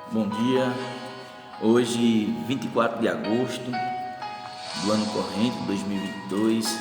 Bom dia, hoje 24 de agosto do ano corrente 2022.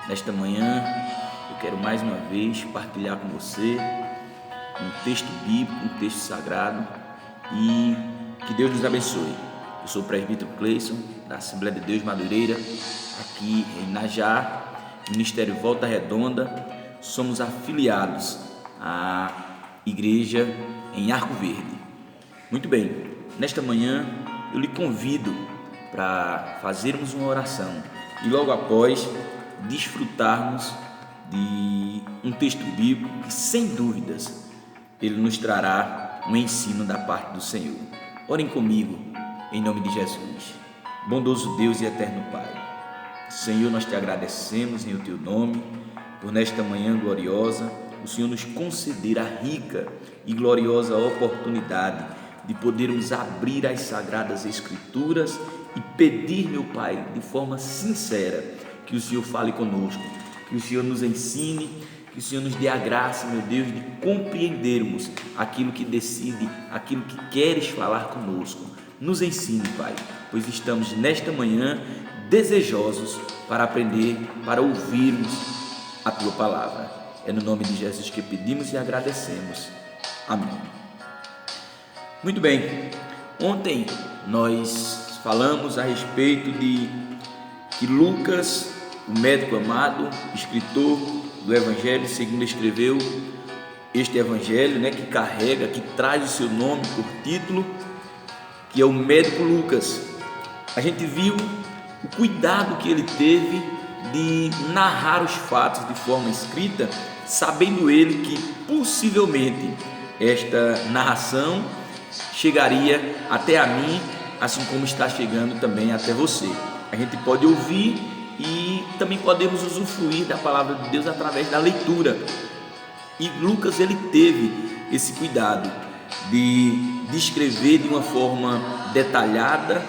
Nesta manhã eu quero mais uma vez partilhar com você um texto bíblico, um texto sagrado, e que Deus nos abençoe. Eu sou o presbítero Cleison, da Assembleia de Deus Madureira, aqui em Najá, Ministério Volta Redonda. Somos afiliados à igreja em Arco Verde. Muito bem, nesta manhã eu lhe convido para fazermos uma oração e logo após desfrutarmos de um texto bíblico que, sem dúvidas, ele nos trará um ensino da parte do Senhor. Orem comigo, em nome de Jesus. Bondoso Deus e eterno Pai, Senhor, nós te agradecemos em o teu nome por nesta manhã gloriosa o Senhor nos conceder a rica e gloriosa oportunidade de podermos abrir as Sagradas Escrituras e pedir, meu Pai, de forma sincera, que o Senhor fale conosco, que o Senhor nos ensine, que o Senhor nos dê a graça, meu Deus, de compreendermos aquilo que decide, aquilo que queres falar conosco. Nos ensine, Pai, pois estamos nesta manhã desejosos para aprender, para ouvirmos a Tua Palavra. É no nome de Jesus que pedimos e agradecemos. Amém. Muito bem, ontem nós falamos a respeito de que Lucas, o médico amado, escritor do Evangelho segundo escreveu este Evangelho, que carrega, que traz o seu nome por título, que é o médico Lucas. A gente viu o cuidado que ele teve de narrar os fatos de forma escrita, sabendo ele que possivelmente esta narração chegaria até a mim, assim como está chegando também até você. A gente pode ouvir e também podemos usufruir da palavra de Deus através da leitura. E Lucas, ele teve esse cuidado de descrever de uma forma detalhada,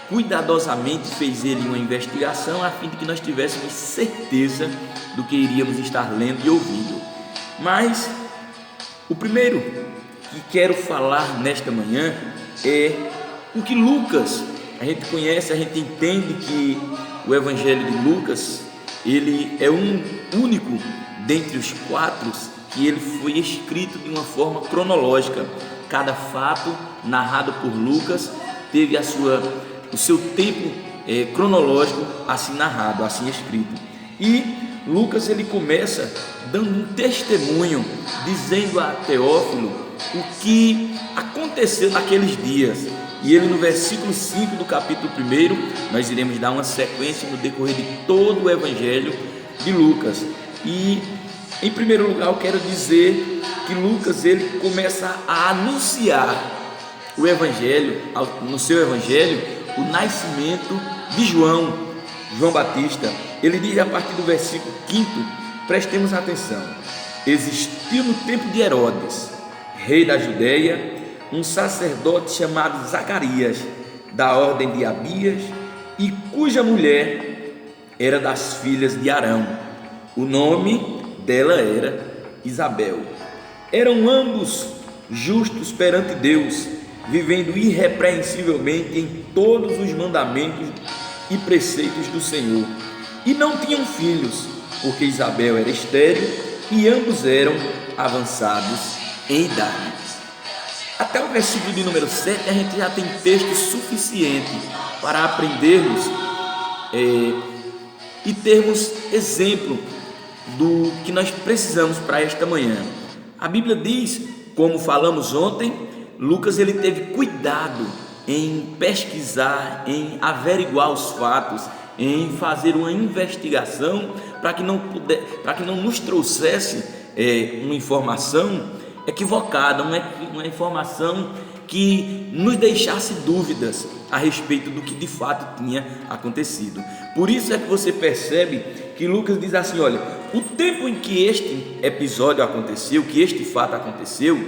cuidadosamente fez ele uma investigação a fim de que nós tivéssemos certeza do que iríamos estar lendo e ouvindo. Mas o primeiro que quero falar nesta manhã é o que Lucas, a gente conhece, a gente entende que o Evangelho de Lucas, ele é um único dentre os quatro que ele foi escrito de uma forma cronológica. Cada fato narrado por Lucas teve o seu tempo cronológico assim narrado, assim escrito. E Lucas, ele começa dando um testemunho, dizendo a Teófilo o que aconteceu naqueles dias. E ele, no versículo 5 do capítulo 1, nós iremos dar uma sequência no decorrer de todo o Evangelho de Lucas. E em primeiro lugar eu quero dizer que Lucas, ele começa a anunciar o Evangelho, no seu Evangelho, o nascimento de João Batista. Ele diz a partir do versículo 5, prestemos atenção: existiu no tempo de Herodes, rei da Judeia, um sacerdote chamado Zacarias, da ordem de Abias, e cuja mulher era das filhas de Arão. O nome dela era Isabel. Eram ambos justos perante Deus, vivendo irrepreensivelmente em todos os mandamentos e preceitos do Senhor. E não tinham filhos, porque Isabel era estéril e ambos eram avançados em idade. Até o versículo de número 7 a gente já tem texto suficiente para aprendermos e termos exemplo do que nós precisamos para esta manhã. A Bíblia diz, como falamos ontem, Lucas, ele teve cuidado em pesquisar, em averiguar os fatos, em fazer uma investigação para que não nos trouxesse uma informação equivocada, uma informação que nos deixasse dúvidas a respeito do que de fato tinha acontecido. Por isso é que você percebe que Lucas diz assim: olha, o tempo em que este episódio aconteceu, que este fato aconteceu,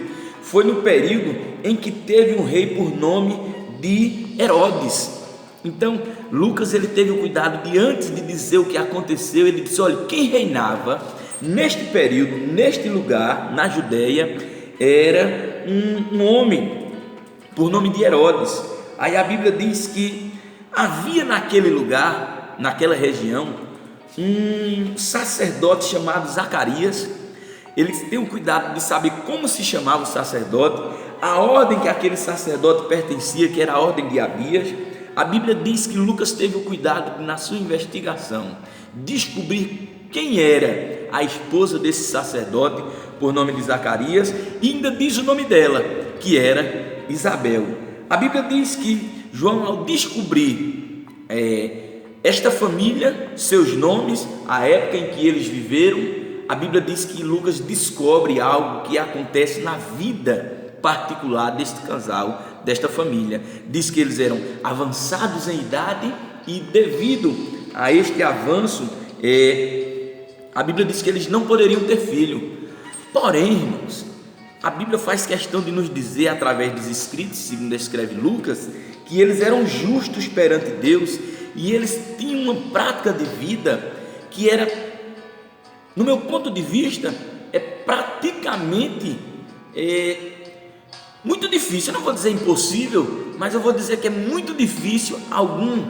foi no período em que teve um rei por nome de Herodes. Então Lucas, ele teve o cuidado de, antes de dizer o que aconteceu, ele disse: olha, quem reinava neste período, neste lugar, na Judéia, era um homem por nome de Herodes. Aí a Bíblia diz que havia naquele lugar, naquela região, um sacerdote chamado Zacarias. Eles têm o cuidado de saber como se chamava o sacerdote, a ordem que aquele sacerdote pertencia, que era a ordem de Abias. A Bíblia diz que Lucas teve o cuidado de, na sua investigação, descobrir quem era a esposa desse sacerdote, por nome de Zacarias, e ainda diz o nome dela, que era Isabel. A Bíblia diz que João, ao descobrir esta família, seus nomes, a época em que eles viveram, a Bíblia diz que Lucas descobre algo que acontece na vida particular deste casal, desta família. Diz que eles eram avançados em idade e, devido a este avanço, a Bíblia diz que eles não poderiam ter filho. Porém, irmãos, a Bíblia faz questão de nos dizer, através dos escritos, segundo escreve Lucas, que eles eram justos perante Deus e eles tinham uma prática de vida que era, no meu ponto de vista, praticamente muito difícil. Eu não vou dizer impossível, mas eu vou dizer que é muito difícil algum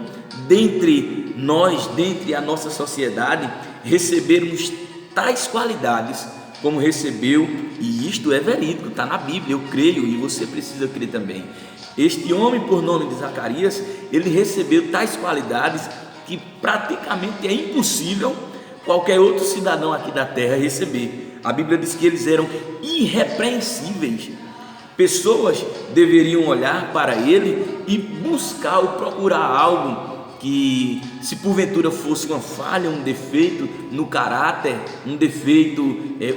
dentre nós, dentre a nossa sociedade, recebermos tais qualidades como recebeu, e isto é verídico, está na Bíblia, eu creio e você precisa crer também. Este homem, por nome de Zacarias, ele recebeu tais qualidades que praticamente é impossível qualquer outro cidadão aqui da terra receber. A Bíblia diz que eles eram irrepreensíveis. Pessoas deveriam olhar para ele e buscar ou procurar algo que, se porventura fosse uma falha, um defeito no caráter, um defeito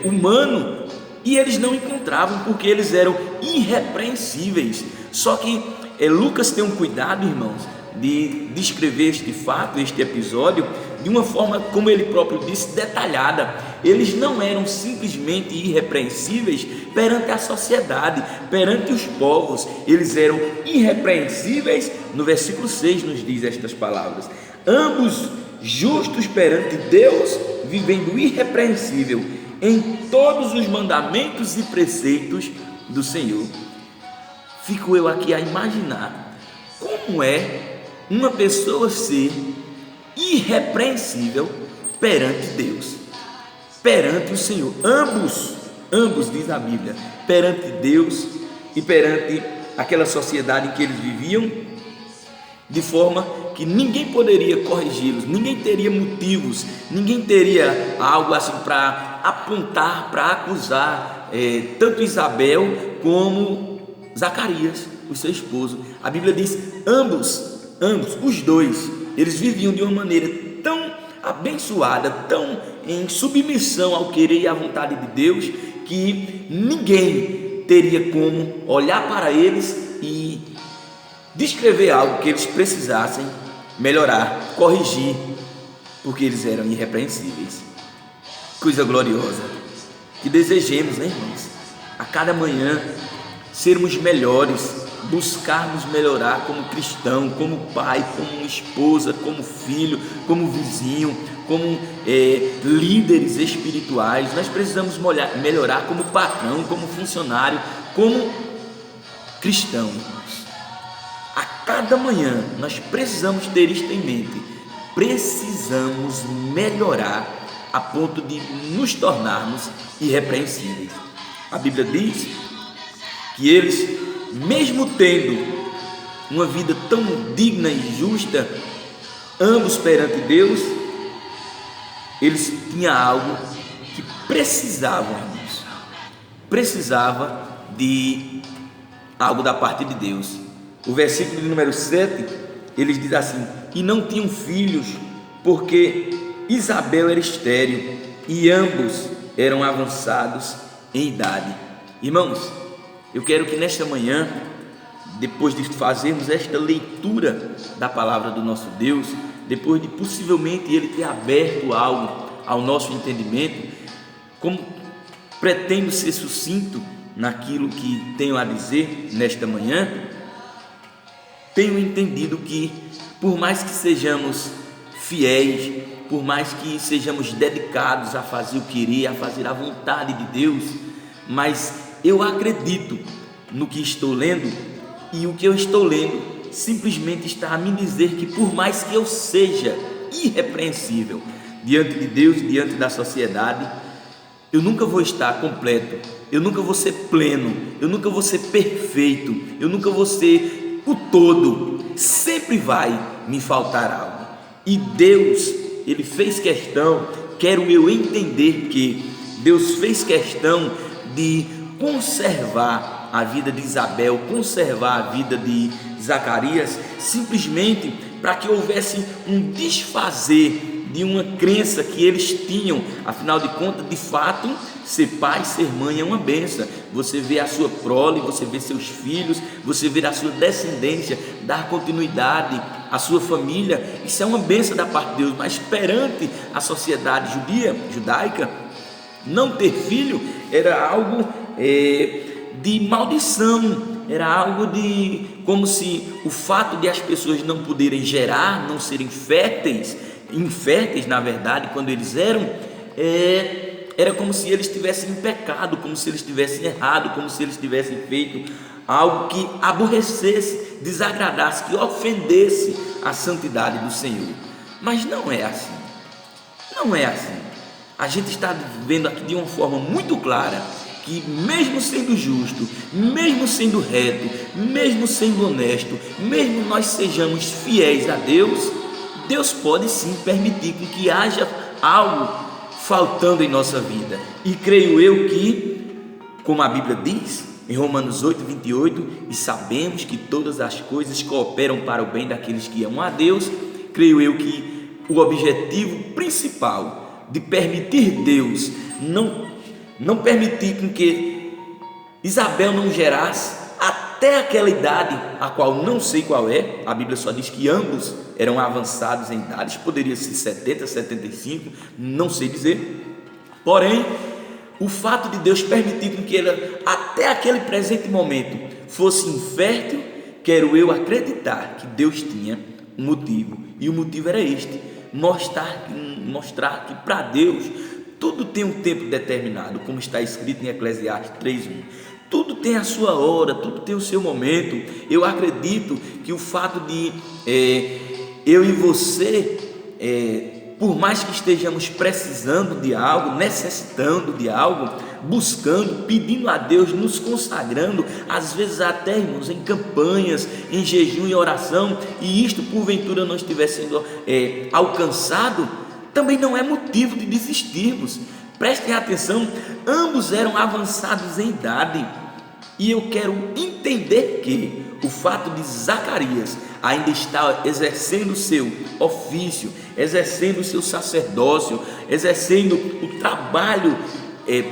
humano, e eles não encontravam, porque eles eram irrepreensíveis. Só que Lucas tem um cuidado, irmãos, de descrever este fato, este episódio, de uma forma, como ele próprio disse, detalhada. Eles não eram simplesmente irrepreensíveis perante a sociedade, perante os povos. Eles eram irrepreensíveis. No versículo 6 nos diz estas palavras: ambos justos perante Deus, vivendo irrepreensível em todos os mandamentos e preceitos do Senhor. Fico eu aqui a imaginar como é uma pessoa ser irrepreensível perante Deus, perante o Senhor. Ambos, diz a Bíblia, perante Deus e perante aquela sociedade em que eles viviam, de forma que ninguém poderia corrigi-los, ninguém teria motivos, ninguém teria algo assim para apontar, para acusar tanto Isabel como Zacarias, o seu esposo. A Bíblia diz ambos, os dois, eles viviam de uma maneira tão abençoada, tão em submissão ao querer e à vontade de Deus, que ninguém teria como olhar para eles e descrever algo que eles precisassem melhorar, corrigir, porque eles eram irrepreensíveis. Coisa gloriosa. Que desejemos, né, irmãos, a cada manhã sermos melhores, buscarmos melhorar como cristão, como pai, como esposa, como filho, como vizinho, como líderes espirituais. Nós precisamos melhorar como patrão, como funcionário, como cristão. A cada manhã nós precisamos ter isto em mente. Precisamos melhorar a ponto de nos tornarmos irrepreensíveis. A Bíblia diz que eles, mesmo tendo uma vida tão digna e justa, ambos perante Deus, eles tinham algo que precisavam, irmãos. Precisava de algo da parte de Deus. O versículo de número 7, eles dizem assim: e não tinham filhos, porque Isabel era estéril e ambos eram avançados em idade. Irmãos, eu quero que nesta manhã, depois de fazermos esta leitura da palavra do nosso Deus, depois de possivelmente Ele ter aberto algo ao nosso entendimento, como pretendo ser sucinto naquilo que tenho a dizer nesta manhã, tenho entendido que, por mais que sejamos fiéis, por mais que sejamos dedicados a fazer o querer, a fazer a vontade de Deus, mas eu acredito no que estou lendo, E o que eu estou lendo simplesmente está a me dizer que por mais que eu seja irrepreensível diante de Deus, diante da sociedade, eu nunca vou estar completo, eu nunca vou ser pleno, eu nunca vou ser perfeito, eu nunca vou ser o todo. Sempre vai me faltar algo. E Deus, Ele fez questão, quero eu entender que Deus fez questão de conservar a vida de Isabel, conservar a vida de Zacarias, simplesmente para que houvesse um desfazer de uma crença que eles tinham. Afinal de contas, de fato, ser pai, ser mãe é uma bênção. Você vê a sua prole, você vê seus filhos, você vê a sua descendência, dar continuidade à sua família, isso é uma bênção da parte de Deus. Mas perante a sociedade judaica, não ter filho era algo de maldição, era algo de como se o fato de as pessoas não poderem gerar, não serem inférteis na verdade, quando eles eram, era como se eles tivessem em pecado, como se eles tivessem errado, como se eles tivessem feito algo que aborrecesse, desagradasse, que ofendesse a santidade do Senhor. Mas não é assim, não é assim. A gente está vendo aqui de uma forma muito clara que mesmo sendo justo, mesmo sendo reto, mesmo sendo honesto, mesmo nós sejamos fiéis a Deus, Deus pode sim permitir que haja algo faltando em nossa vida. E creio eu que, como a Bíblia diz em Romanos 8:28, e sabemos que todas as coisas cooperam para o bem daqueles que amam a Deus, creio eu que o objetivo principal de permitir Deus não permitir que Isabel não gerasse até aquela idade, a qual não sei qual é, a Bíblia só diz que ambos eram avançados em idades, poderia ser 70, 75, não sei dizer. Porém, o fato de Deus permitir que ela até aquele presente momento fosse infértil, quero eu acreditar que Deus tinha um motivo, e o motivo era este: mostrar que para Deus tudo tem um tempo determinado, como está escrito em Eclesiastes 3:1. Tudo tem a sua hora, tudo tem o seu momento. Eu acredito que o fato de eu e você, por mais que estejamos precisando de algo, necessitando de algo, buscando, pedindo a Deus, nos consagrando, às vezes até, irmãos, em campanhas, em jejum e oração, e isto porventura não estiver sendo alcançado, também não é motivo de desistirmos. Prestem atenção, ambos eram avançados em idade, e eu quero entender que o fato de Zacarias ainda estar exercendo o seu ofício, exercendo o seu sacerdócio, exercendo o trabalho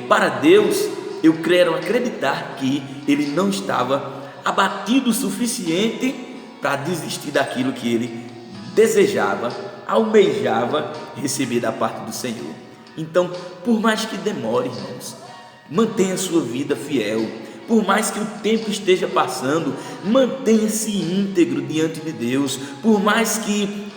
para Deus, eu quero acreditar que ele não estava abatido o suficiente para desistir daquilo que ele desejava, almejava receber da parte do Senhor. Então, por mais que demore, irmãos, mantenha a sua vida fiel. Por mais que o tempo esteja passando, mantenha-se íntegro diante de Deus. Por mais que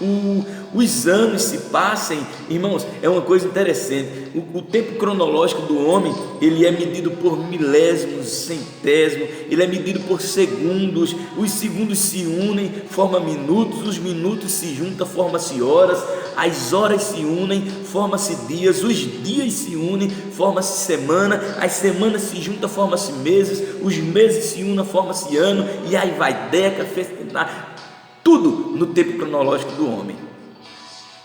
os anos se passem, irmãos, é uma coisa interessante. O tempo cronológico do homem, ele é medido por milésimos, centésimos, ele é medido por segundos. Os segundos se unem, formam minutos, os minutos se juntam, formam-se horas, as horas se unem, formam-se dias, os dias se unem, forma-se semana, as semanas se juntam, formam-se meses, os meses se unem, forma-se ano, e aí vai década, tudo no tempo cronológico do homem.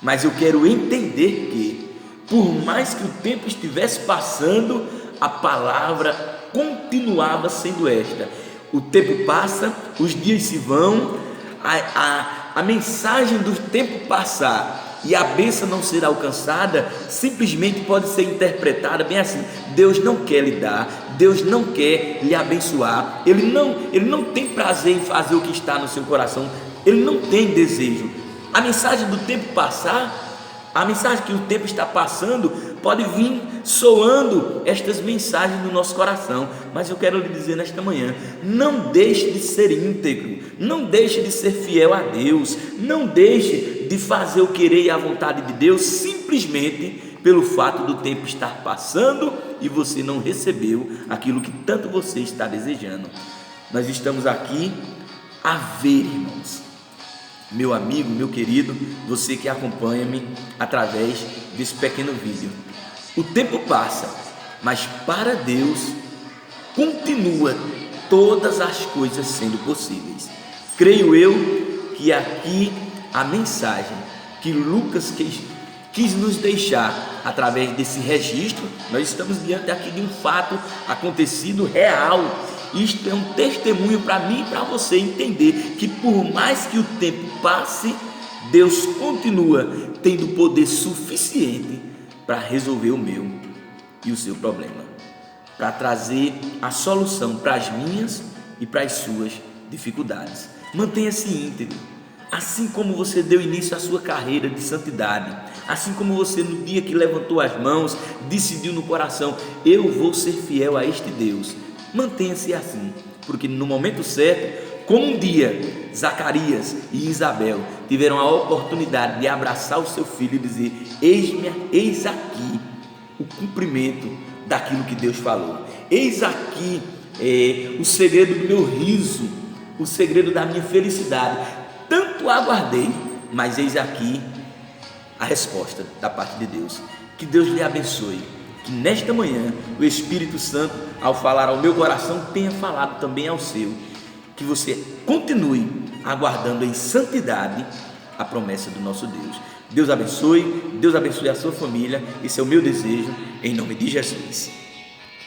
Mas eu quero entender que, por mais que o tempo estivesse passando, a palavra continuava sendo esta: o tempo passa, os dias se vão, a mensagem do tempo passar e a bênção não ser alcançada, simplesmente pode ser interpretada bem assim: Deus não quer lhe dar, Deus não quer lhe abençoar, Ele não tem prazer em fazer o que está no seu coração, Ele não tem desejo. A mensagem do tempo passar, a mensagem que o tempo está passando, pode vir soando estas mensagens no nosso coração, mas eu quero lhe dizer nesta manhã: não deixe de ser íntegro, não deixe de ser fiel a Deus, não deixe de fazer o querer e a vontade de Deus, simplesmente pelo fato do tempo estar passando e você não recebeu aquilo que tanto você está desejando. Nós estamos aqui a ver, irmãos. Meu amigo, meu querido, você que acompanha-me através desse pequeno vídeo. O tempo passa, mas para Deus continua todas as coisas sendo possíveis. Creio eu que aqui a mensagem que Lucas quis nos deixar através desse registro, nós estamos diante aqui de um fato acontecido real. Isto é um testemunho para mim e para você entender que por mais que o tempo passe, Deus continua tendo poder suficiente para resolver o meu e o seu problema, para trazer a solução para as minhas e para as suas dificuldades. Mantenha-se íntegro, assim como você deu início à sua carreira de santidade, assim como você no dia que levantou as mãos, decidiu no coração, eu vou ser fiel a este Deus. Mantenha-se assim, porque no momento certo, como um dia Zacarias e Isabel tiveram a oportunidade de abraçar o seu filho e dizer, eis aqui o cumprimento daquilo que Deus falou, eis aqui o segredo do meu riso, o segredo da minha felicidade, tanto aguardei, mas eis aqui a resposta da parte de Deus. Que Deus lhe abençoe, que nesta manhã o Espírito Santo, ao falar ao meu coração, tenha falado também ao seu, que você continue aguardando em santidade a promessa do nosso Deus. Deus abençoe a sua família, esse é o meu desejo, em nome de Jesus.